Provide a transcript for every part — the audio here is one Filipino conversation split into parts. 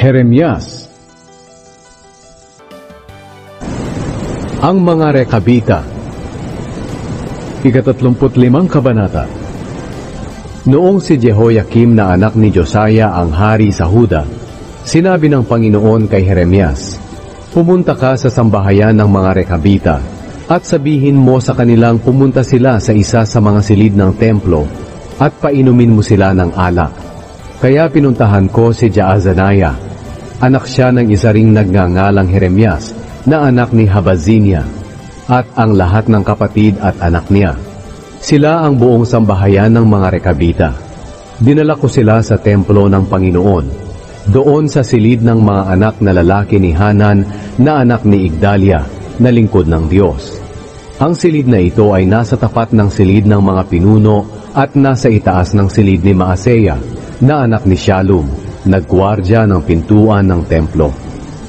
Jeremias. Ang mga Rekabita. Ika-35 kabanata. Noong si Jehoiakim na anak ni Josiah ang hari sa Huda, sinabi ng Panginoon kay Jeremias, "Pumunta ka sa sambahayan ng mga Rekabita at sabihin mo sa kanilang pumunta sila sa isa sa mga silid ng templo at painumin mo sila ng alak." Kaya pinuntahan ko si Jaazaniah. Anak siya ng isa ring nagngangalang Jeremias na anak ni Habazinia at ang lahat ng kapatid at anak niya. Sila ang buong sambahayan ng mga Rekabita. Dinala ko sila sa templo ng Panginoon, doon sa silid ng mga anak na lalaki ni Hanan na anak ni Igdalia na lingkod ng Diyos. Ang silid na ito ay nasa tapat ng silid ng mga pinuno at nasa itaas ng silid ni Maaseya na anak ni Shallum, nagguwardya ng pintuan ng templo.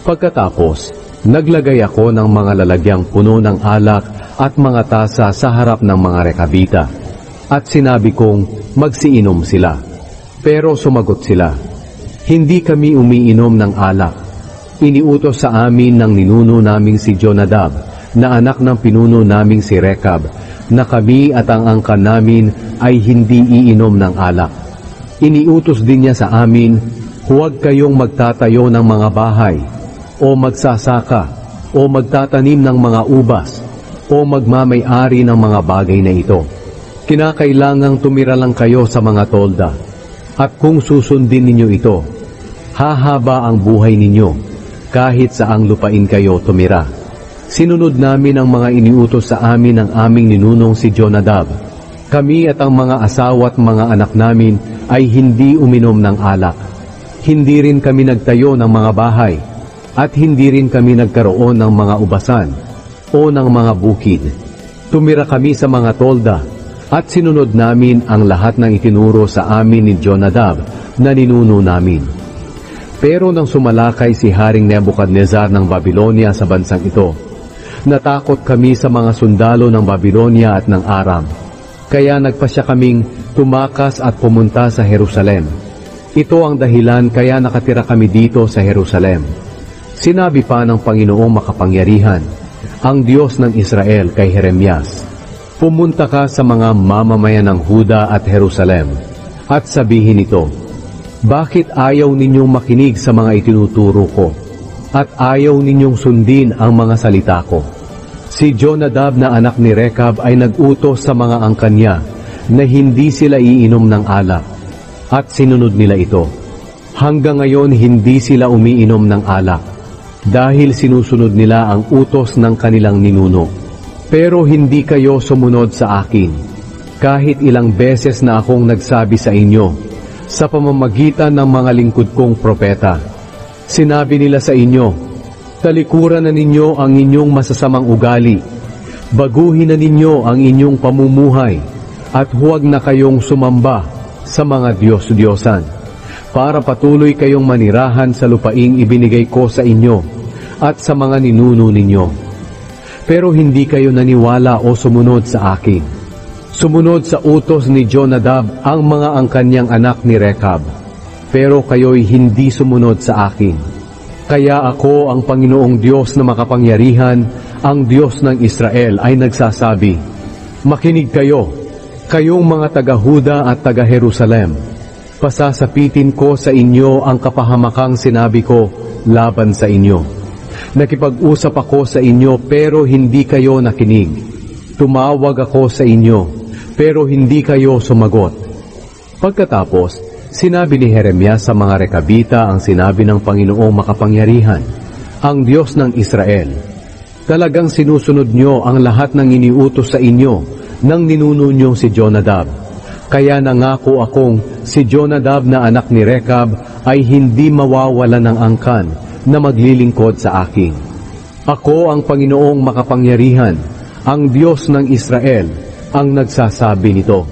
Pagkatapos, naglagay ako ng mga lalagyang puno ng alak at mga tasa sa harap ng mga Rekabita. At sinabi kong magsiinom sila. Pero sumagot sila, "Hindi kami umiinom ng alak. Iniutos sa amin ng ninuno naming si Jonadab, na anak ng pinuno naming si Rekab, na kami at ang angkan namin ay hindi iinom ng alak. Iniutos din niya sa amin, huwag kayong magtatayo ng mga bahay, o magsasaka, o magtatanim ng mga ubas, o magmamay-ari ng mga bagay na ito. Kinakailangang tumira lang kayo sa mga tolda, at kung susundin ninyo ito, hahaba ang buhay ninyo, kahit saang lupain kayo tumira." Sinunod namin ang mga iniutos sa amin ng aming ninunong si Jonadab. Kami at ang mga asawa at mga anak namin ay hindi uminom ng alak. Hindi rin kami nagtayo ng mga bahay, at hindi rin kami nagkaroon ng mga ubasan o ng mga bukid. Tumira kami sa mga tolda, at sinunod namin ang lahat ng itinuro sa amin ni Jonadab na ninuno namin. Pero nang sumalakay si Haring Nebuchadnezzar ng Babylonia sa bansang ito, natakot kami sa mga sundalo ng Babylonia at ng Aram. Kaya nagpasya kaming tumakas at pumunta sa Jerusalem. Ito ang dahilan kaya nakatira kami dito sa Jerusalem. Sinabi pa ng Panginoong makapangyarihan, ang Diyos ng Israel kay Jeremias, "Pumunta ka sa mga mamamayan ng Huda at Jerusalem, at sabihin ito, bakit ayaw ninyong makinig sa mga itinuturo ko, at ayaw ninyong sundin ang mga salita ko? Si Jonadab na anak ni Rekab ay nag-utos sa mga angkan niya na hindi sila iinom ng alak, at sinunod nila ito. Hanggang ngayon hindi sila umiinom ng alak, dahil sinusunod nila ang utos ng kanilang ninuno. Pero hindi kayo sumunod sa akin, kahit ilang beses na akong nagsabi sa inyo, sa pamamagitan ng mga lingkod kong propeta. Sinabi nila sa inyo, talikuran na ninyo ang inyong masasamang ugali, baguhin na ninyo ang inyong pamumuhay, at huwag na kayong sumamba sa mga Diyos-Diyosan, para patuloy kayong manirahan sa lupaing ibinigay ko sa inyo at sa mga ninuno ninyo. Pero hindi kayo naniwala o sumunod sa akin. Sumunod sa utos ni Jonadab ang mga angkanyang anak ni Rekab, pero kayo'y hindi sumunod sa akin. Kaya ako, ang Panginoong Diyos na makapangyarihan, ang Diyos ng Israel, ay nagsasabi, makinig kayo, kayong mga taga-Huda at taga-Jerusalem. Pasasapitin ko sa inyo ang kapahamakang sinabi ko laban sa inyo. Nakipag-usap ako sa inyo pero hindi kayo nakinig. Tumawag ako sa inyo pero hindi kayo sumagot. Pagkatapos, sinabi ni Jeremias sa mga Rekabita ang sinabi ng Panginoong makapangyarihan, ang Diyos ng Israel. Talagang sinusunod nyo ang lahat ng iniutos sa inyo ng ninuno nyong si Jonadab. Kaya nangako akong si Jonadab na anak ni Rekab ay hindi mawawala ng angkan na maglilingkod sa akin. Ako ang Panginoong makapangyarihan, ang Diyos ng Israel, ang nagsasabi nito.